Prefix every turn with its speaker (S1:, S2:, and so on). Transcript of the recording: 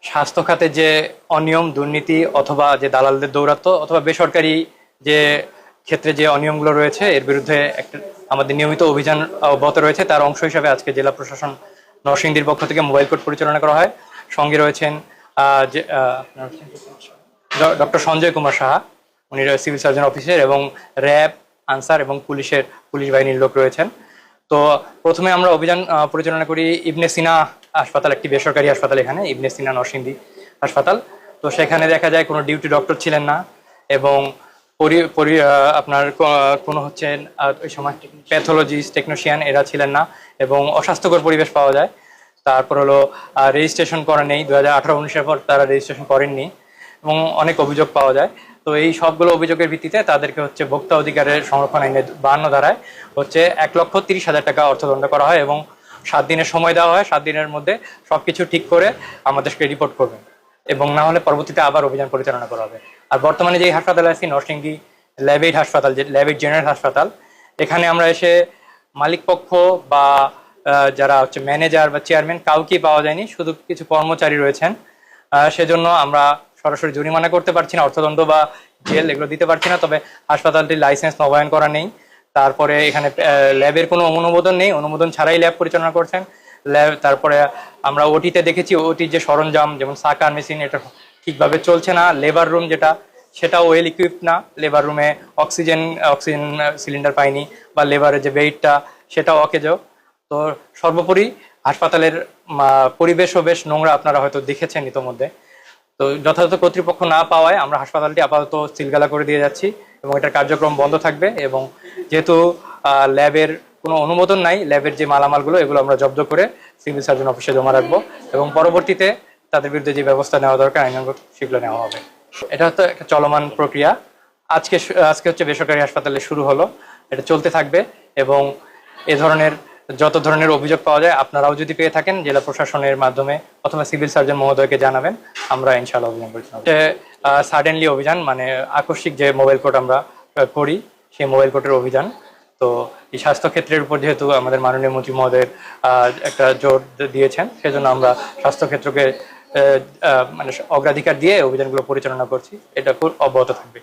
S1: স্বাস্থ্য খাতে যে অনিয়ম দুর্নীতি অথবা যে দালালদের দৌরাত্ম্য অথবা বেসরকারি যে ক্ষেত্রে যে অনিয়মগুলো রয়েছে এর বিরুদ্ধে একটা আমাদের নিয়মিত অভিযান অব্যাহত রয়েছে। তার অংশ হিসাবে আজকে জেলা প্রশাসন নরসিংদীর পক্ষ থেকে মোবাইল কোর্ট পরিচালনা করা হয়। সঙ্গে রয়েছেন ডক্টর সঞ্জয় কুমার সাহা, উনি সিভিল সার্জন অফিসের, এবং র্যাব, আনসার এবং পুলিশ বাহিনীর লোক রয়েছেন। তো প্রথমে আমরা অভিযান পরিচালনা করি ইবনে সিনা হাসপাতাল, একটি বেসরকারি হাসপাতাল, এখানে ইবনে সিনা নরসিংদী হাসপাতাল। তো সেখানে দেখা যায় কোনো ডিউটি ডক্টর ছিলেন না, এবং আপনার কোনো হচ্ছেন ওই সময় প্যাথোলজিস্ট, টেকনিশিয়ান এরা ছিলেন না, এবং অস্বাস্থ্যকর পরিবেশ পাওয়া যায়। তারপর হলো রেজিস্ট্রেশন করা নেই, 2018-19-এর পর তারা রেজিস্ট্রেশন করেননি, এবং অনেক অভিযোগ পাওয়া যায়। তো এই সবগুলো অভিযোগের ভিত্তিতে তাদেরকে হচ্ছে ভোক্তা অধিকারের সংরক্ষণ আইনে 52 ধারায় হচ্ছে 1,30,000 টাকা অর্থদণ্ড করা হয়, এবং 7 দিনের সময় দেওয়া হয়। 7 দিনের মধ্যে সবকিছু ঠিক করে আমাদেরকে রিপোর্ট করবেন, এবং না হলে পরবর্তীতে আবার অভিযান পরিচালনা করা হবে। আর বর্তমানে যে হাসপাতালে আছি নরসিংদী ল্যাবেইড হাসপাতাল, যে ল্যাবেইড জেনারেল হাসপাতাল, এখানে আমরা এসে মালিক পক্ষ বা যারা হচ্ছে ম্যানেজার বা চেয়ারম্যান কাউকেই পাওয়া যায়নি, শুধু কিছু কর্মচারী রয়েছেন। সেজন্য আমরা সরাসরি জরিমানা করতে পারছি না, অর্থদণ্ড বা জেল এগুলো দিতে পারছি না। তবে হাসপাতালটির লাইসেন্স নবায়ন করা নেই, তারপরে এখানে ল্যাবের কোনো অনুমোদন নেই, অনুমোদন ছাড়াই ল্যাব পরিচালনা করছেন ল্যাব। তারপরে আমরা ওটিতে দেখেছি ওটির যে সরঞ্জাম যেমন সাকার মেশিন এটা ঠিকভাবে চলছে না। লেবার রুম যেটা, সেটাও ওয়েল ইকুইপড না। লেবার রুমে অক্সিজেন সিলিন্ডার পাইনি, বা লেবারের যে বেডটা সেটাও অকেজো। তো সর্বোপরি হাসপাতালের পরিবেশও বেশ নোংরা, আপনারা হয়তো দেখেছেন ইতোমধ্যে। তো যথাযথ কর্তৃপক্ষ না পাওয়ায় আমরা হাসপাতালটি আপাতত সিলগালা করে দিয়ে যাচ্ছি, এবং এটার কার্যক্রম বন্ধ থাকবে। এবং যেহেতু ল্যাবের কোনো অনুমোদন নাই, ল্যাবের যে মালামালগুলো এগুলো আমরা জব্দ করে সিভিল সার্জন অফিসে জমা রাখবো, এবং পরবর্তীতে তাদের বিরুদ্ধে যে ব্যবস্থা নেওয়া দরকার আইনানুগ সেগুলো নেওয়া হবে। এটা হচ্ছে একটা চলমান প্রক্রিয়া। আজকে হচ্ছে বেসরকারি হাসপাতালে শুরু হলো, এটা চলতে থাকবে। এবং এ ধরনের যত ধরনের অভিযোগ পাওয়া যায় আপনারাও যদি পেয়ে থাকেন জেলা প্রশাসনের মাধ্যমে অথবা সিভিল সার্জন মহোদয়কে জানাবেন, আমরা ইনশাআল্লাহ অভিযান পরিচালনা করব। সাডেনলি অভিযান মানে আকস্মিক যে মোবাইল কোর্ট আমরা করি, সেই মোবাইল কোর্টের অভিযান। তো এই স্বাস্থ্য ক্ষেত্রের উপর যেহেতু আমাদের মাননীয় মন্ত্রী মহোদয়ের একটা জোর দিয়েছেন, সেজন্য আমরা স্বাস্থ্য ক্ষেত্রকে মানে অগ্রাধিকার দিয়ে অভিযানগুলো পরিচালনা করছি। এটা খুব অব্যাহত থাকবে।